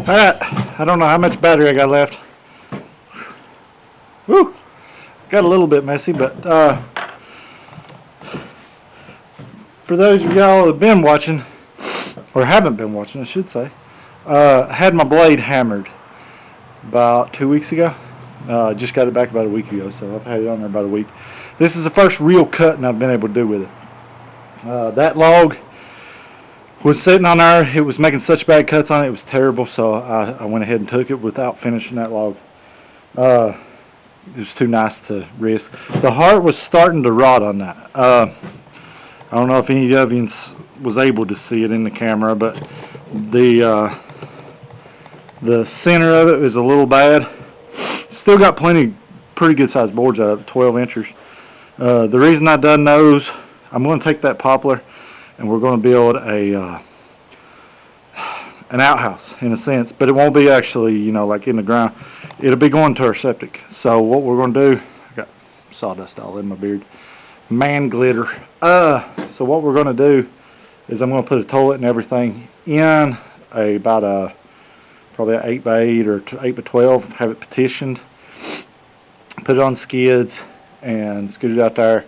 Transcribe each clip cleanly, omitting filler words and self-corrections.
Alright, I don't know how much battery I got left. Woo! Got a little bit messy, but for those of y'all that have been watching, or haven't been watching, I should say, I had my blade hammered about 2 weeks ago. Just got it back about a week ago, so I've had it on there about a week. This is the first real cutting I've been able to do with it. That log was sitting on there. It was making such bad cuts on it. It was terrible, so I went ahead and took it without finishing that log. It was too nice to risk. The heart was starting to rot on that. I don't know if any of you was able to see it in the camera, but the center of it is a little bad. Still got pretty good sized boards out of it, 12 inches. The reason I done those, I'm going to take that poplar and we're going to build an outhouse in a sense, but it won't be actually, you know, like in the ground. It'll be going to our septic. So what we're going to do, I got sawdust all in my beard, man glitter. So what we're going to do is I'm going to put a toilet and everything in about probably an 8x8 or 8x12, have it petitioned, put it on skids and scoot it out there,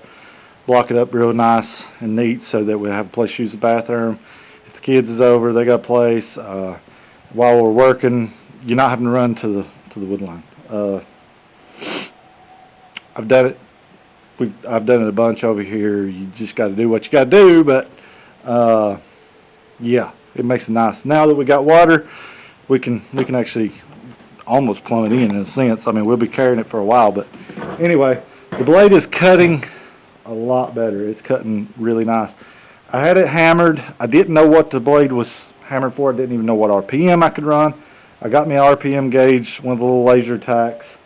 block it up real nice and neat so that we have a place to use the bathroom. If the kids is over, they got a place. While we're working, you're not having to run to the wood line. I've done it. I've done it a bunch over here. You just got to do what you got to do, but yeah, it makes it nice. Now that we got water, we can actually almost plumb it in a sense. I mean, we'll be carrying it for a while, but anyway, the blade is cutting a lot better. It's cutting really nice. I had it hammered. I didn't know what the blade was hammered for. I didn't even know what RPM I could run. I got me an RPM gauge, one of the little laser tacks.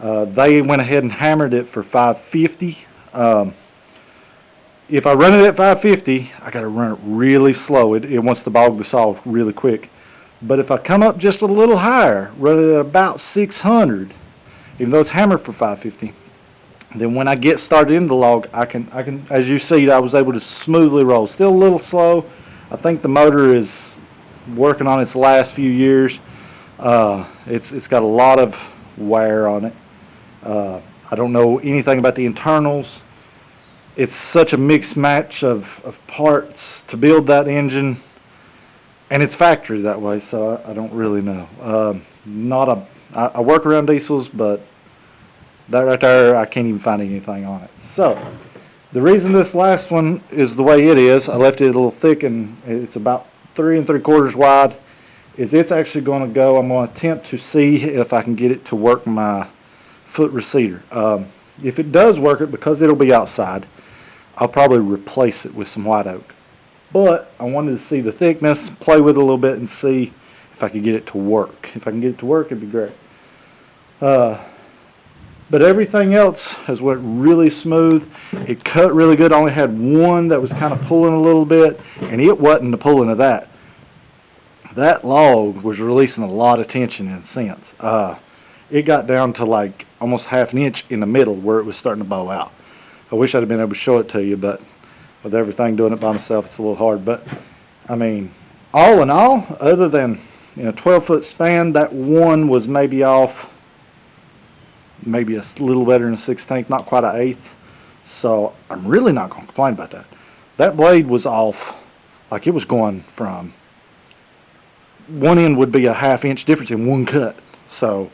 They went ahead and hammered it for 550. If I run it at 550, I got to run it really slow. It wants to bog the saw really quick. But if I come up just a little higher, run it at about 600, even though it's hammered for 550, then when I get started in the log, I can, as you see, I was able to smoothly roll. Still a little slow. I think the motor is working on its last few years. It's got a lot of wear on it. I don't know anything about the internals. It's such a mixed match of parts to build that engine, and it's factory that way, so I don't really know. I work around diesels, but that right there, I can't even find anything on it. So the reason this last one is the way it is, I left it a little thick and it's about 3 3/4 wide, is it's actually going to go, I'm going to attempt to see if I can get it to work my foot receiver. If it does work it, because it'll be outside, I'll probably replace it with some white oak. But I wanted to see the thickness, play with it a little bit and see if I could get it to work. If I can get it to work, it'd be great. But everything else has went really smooth. It cut really good. I only had one that was kind of pulling a little bit, and it wasn't the pulling of that. That log was releasing a lot of tension in a sense. It got down to like almost half an inch in the middle where it was starting to bow out. I wish I'd have been able to show it to you, but with everything doing it by myself, it's a little hard. But I mean, all in all, other than 12-foot span, that one was maybe off, maybe a little better than a 16th, not quite an 1/8. So I'm really not going to complain about that. That blade was off, like it was going from one end would be a ½ inch difference in one cut. So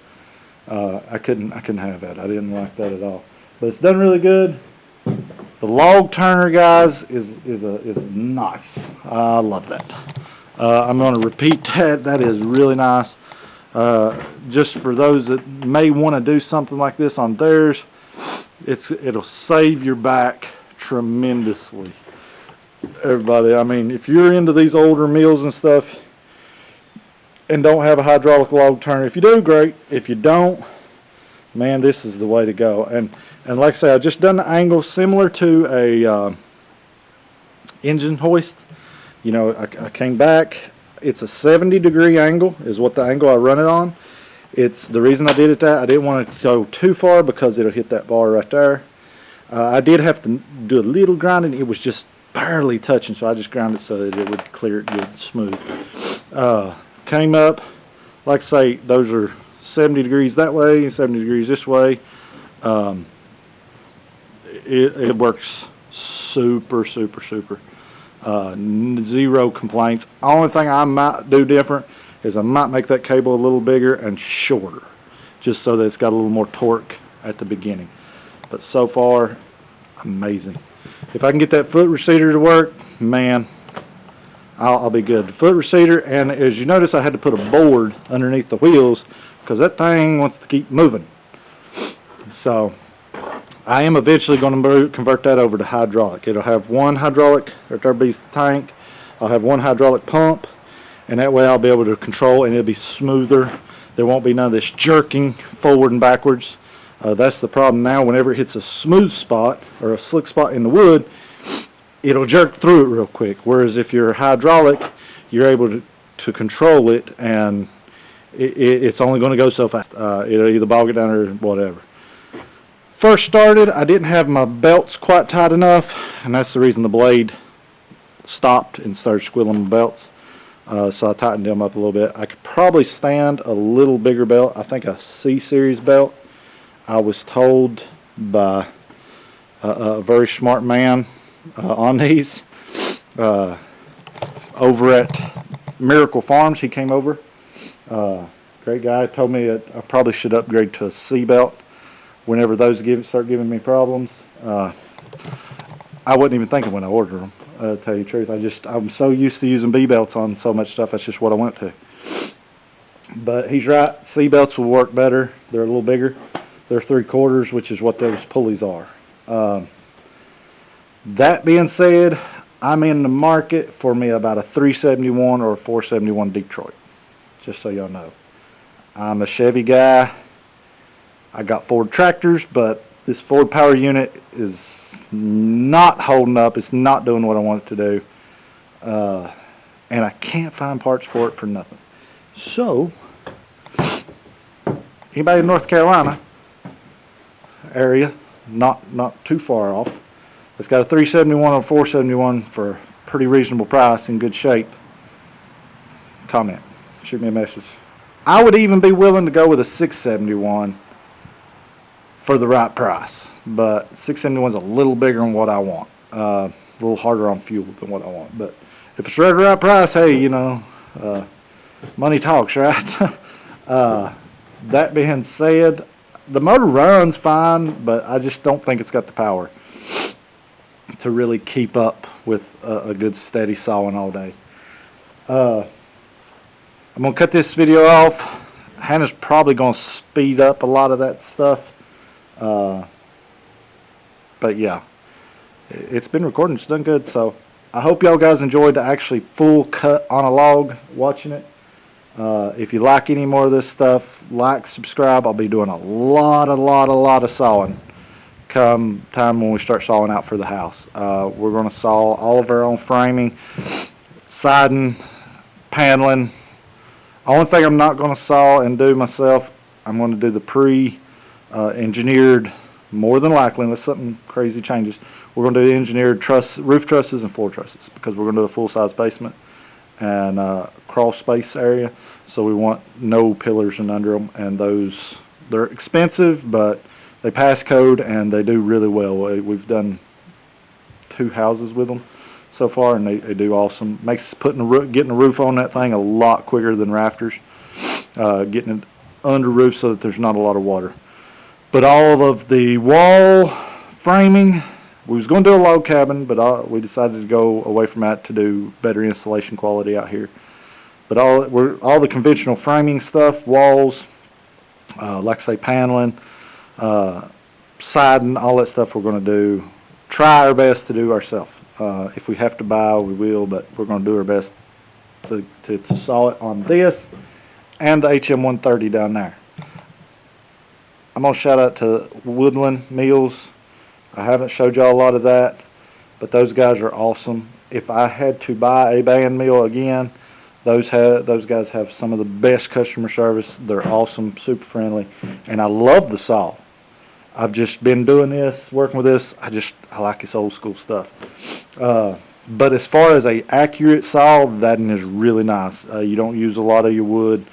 I couldn't have that. I didn't like that at all. But it's done really good. The log turner, guys, is nice. I love that. I'm going to repeat that. That is really nice. Just for those that may want to do something like this on theirs, it'll save your back tremendously. Everybody, I mean, if you're into these older mills and stuff and don't have a hydraulic log turner, if you do, great. If you don't, man, this is the way to go. And like I say, I just done the angle similar to a engine hoist. You know, I came back. It's a 70-degree angle is what the angle I run it on. It's the reason I did it that I didn't want it to go too far because it'll hit that bar right there. I did have to do a little grinding. It was just barely touching, so I just ground it so that it would clear it good, smooth. Came up, like I say, those are 70 degrees that way and 70 degrees this way. Um, it works super, super, super. Zero complaints. Only thing I might do different is I might make that cable a little bigger and shorter, just so that it's got a little more torque at the beginning. But so far, amazing. If I can get that foot receiver to work, man, I'll be good. The foot receiver, and as you notice, I had to put a board underneath the wheels because that thing wants to keep moving. So I am eventually going to convert that over to hydraulic. It'll have one hydraulic, there'll be the tank. I'll have one hydraulic pump, and that way I'll be able to control, and it'll be smoother. There won't be none of this jerking forward and backwards. That's the problem now. Whenever it hits a smooth spot or a slick spot in the wood, it'll jerk through it real quick. Whereas if you're hydraulic, you're able to control it, and it's only going to go so fast. It'll either bog it down or whatever. First started, I didn't have my belts quite tight enough, and that's the reason the blade stopped and started squealing my belts. So I tightened them up a little bit. I could probably stand a little bigger belt. I think a C-series belt. I was told by a very smart man on these over at Miracle Farms. He came over. Great guy. Told me that I probably should upgrade to a C belt whenever those start giving me problems. I wasn't even thinking when I ordered them. To tell you the truth, I'm so used to using B belts on so much stuff. That's just what I went to. But he's right. C belts will work better. They're a little bigger. They're 3/4, which is what those pulleys are. That being said, I'm in the market for me about a 371 or a 471 Detroit. Just so y'all know, I'm a Chevy guy. I got Ford tractors, but this Ford power unit is not holding up. It's not doing what I want it to do. And I can't find parts for it for nothing. So, anybody in North Carolina area, not too far off, it's got a 371 or 471 for a pretty reasonable price in good shape, comment. Shoot me a message. I would even be willing to go with a 671 for the right price, but 671 is a little bigger than what I want, a little harder on fuel than what I want. But if it's right price, hey, you know, money talks, right? That being said, the motor runs fine, but I just don't think it's got the power to really keep up with a good steady sawing all day. I'm going to cut this video off. Hannah's probably going to speed up a lot of that stuff. But yeah, it's been recording. It's done good. So I hope y'all guys enjoyed the actually full cut on a log watching it. If you like any more of this stuff, like, subscribe. I'll be doing a lot of sawing come time when we start sawing out for the house. We're going to saw all of our own framing, siding, paneling. Only thing I'm not going to saw and do myself, I'm going to do the pre-engineered, more than likely, unless something crazy changes, we're going to do engineered roof trusses and floor trusses, because we're going to do a full-size basement and crawl space area, so we want no pillars and under them, and those, they're expensive, but they pass code and they do really well. We've done 2 houses with them so far, and they do awesome. Makes getting a roof on that thing a lot quicker than rafters. Getting it under roof so that there's not a lot of water. But all of the wall framing, we was going to do a log cabin, but we decided to go away from that to do better installation quality out here. But all the conventional framing stuff, walls, like I say, paneling, siding, all that stuff we're going to do. Try our best to do ourselves. If we have to buy, we will, but we're going to do our best to saw it on this and the HM130 down there. I'm going to shout out to Woodland Mills. I haven't showed y'all a lot of that, but those guys are awesome. If I had to buy a band mill again, those guys have some of the best customer service. They're awesome, super friendly, and I love the saw. I've just been doing this, working with this. I like this old school stuff. But as far as a accurate saw, that is really nice. You don't use a lot of your wood.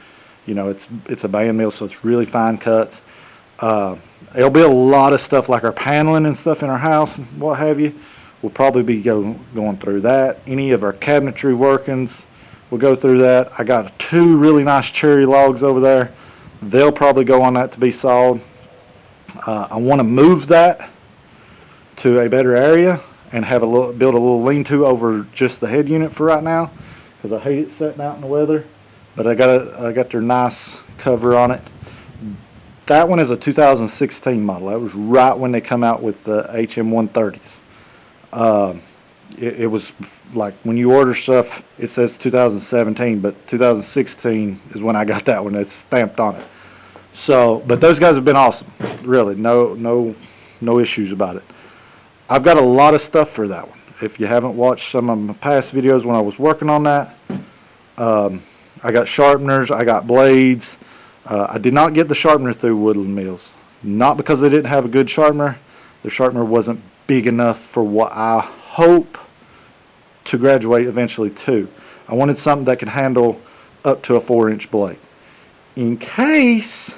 You know, it's a band mill, so it's really fine cuts. There'll be a lot of stuff like our paneling and stuff in our house, and what have you. We'll probably be going through that. Any of our cabinetry workings, we'll go through that. I got 2 really nice cherry logs over there. They'll probably go on that to be sawed. I want to move that to a better area and have build a little lean-to over just the head unit for right now, because I hate it sitting out in the weather. But I got their nice cover on it. That one is a 2016 model. That was right when they come out with the HM130s. It was like when you order stuff, it says 2017, but 2016 is when I got that one. It's stamped on it. So, but those guys have been awesome. Really, no issues about it. I've got a lot of stuff for that one. If you haven't watched some of my past videos when I was working on that, I got sharpeners, I got blades. I did not get the sharpener through Woodland Mills. Not because they didn't have a good sharpener. The sharpener wasn't big enough for what I hope to graduate eventually to. I wanted something that could handle up to a 4-inch blade. In case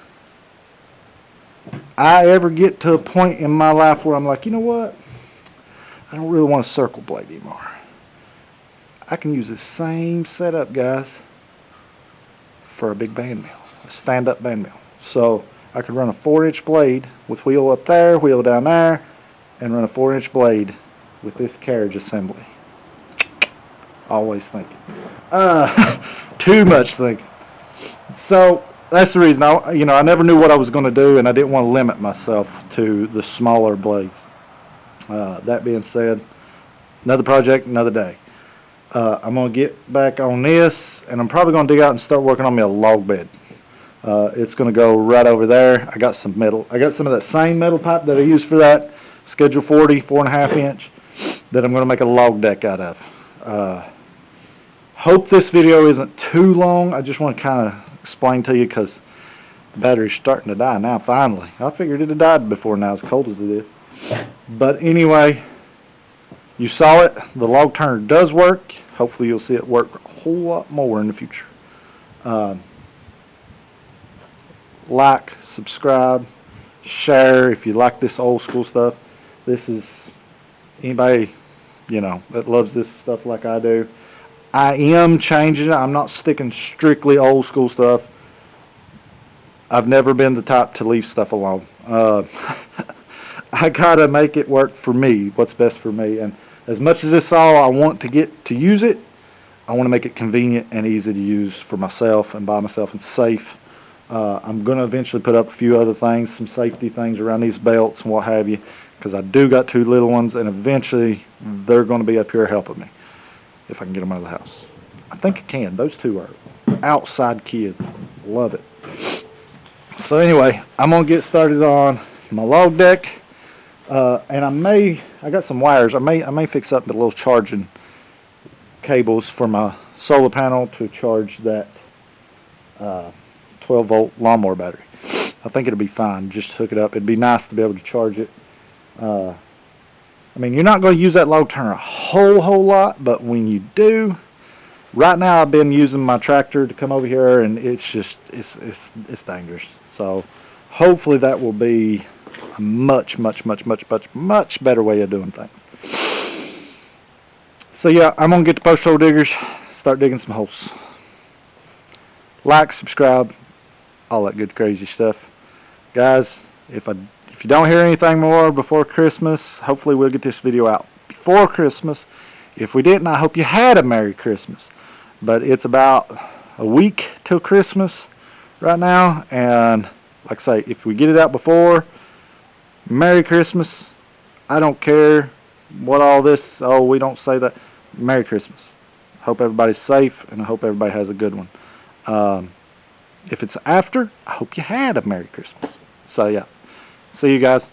I ever get to a point in my life where I'm like, you know what? I don't really want a circle blade anymore. I can use the same setup, guys, for a big band mill, a stand-up band mill. So I could run a 4-inch blade with wheel up there, wheel down there, and run a 4-inch blade with this carriage assembly. Always thinking. Too much thinking. So that's the reason I never knew what I was going to do, and I didn't want to limit myself to the smaller blades. That being said, another project, another day. I'm going to get back on this, and I'm probably going to dig out and start working on me a log bed. It's going to go right over there. I got some metal. I got some of that same metal pipe that I used for that Schedule 40, 4.5 inch, that I'm going to make a log deck out of. Hope this video isn't too long. I just want to kind of explain to you, because the battery's starting to die now, finally. I figured it had died before now, as cold as it is. But anyway, you saw it. The log turner does work. Hopefully you'll see it work a whole lot more in the future. Like, subscribe, share if you like this old school stuff. This is anybody, that loves this stuff like I do. I am changing it. I'm not sticking strictly old school stuff. I've never been the type to leave stuff alone. I gotta make it work for me, what's best for me. And as much as this all I want to get to use it, I want to make it convenient and easy to use for myself and by myself and safe. I'm going to eventually put up a few other things, some safety things around these belts and what have you, because I do got 2 little ones, and eventually they're going to be up here helping me if I can get them out of the house. I think I can. Those 2 are outside kids. Love it. So anyway, I'm going to get started on my log deck, and I got some wires. I may fix up the little charging cables for my solar panel to charge that 12-volt lawnmower battery. I think it'll be fine. Just hook it up. It'd be nice to be able to charge it. I mean, you're not going to use that log turner a whole lot, but when you do, right now I've been using my tractor to come over here, and it's dangerous. So hopefully that will be a much better way of doing things. So yeah, I'm going to get the post hole diggers, start digging some holes. Like, subscribe, all that good crazy stuff. Guys, if you don't hear anything more before Christmas, hopefully we'll get this video out before Christmas. If we didn't, I hope you had a Merry Christmas. But it's about a week till Christmas right now, and like I say, if we get it out before, Merry Christmas. I don't care what all this, we don't say that. Merry Christmas. Hope everybody's safe, and I hope everybody has a good one. If it's after, I hope you had a Merry Christmas. So yeah, see you guys.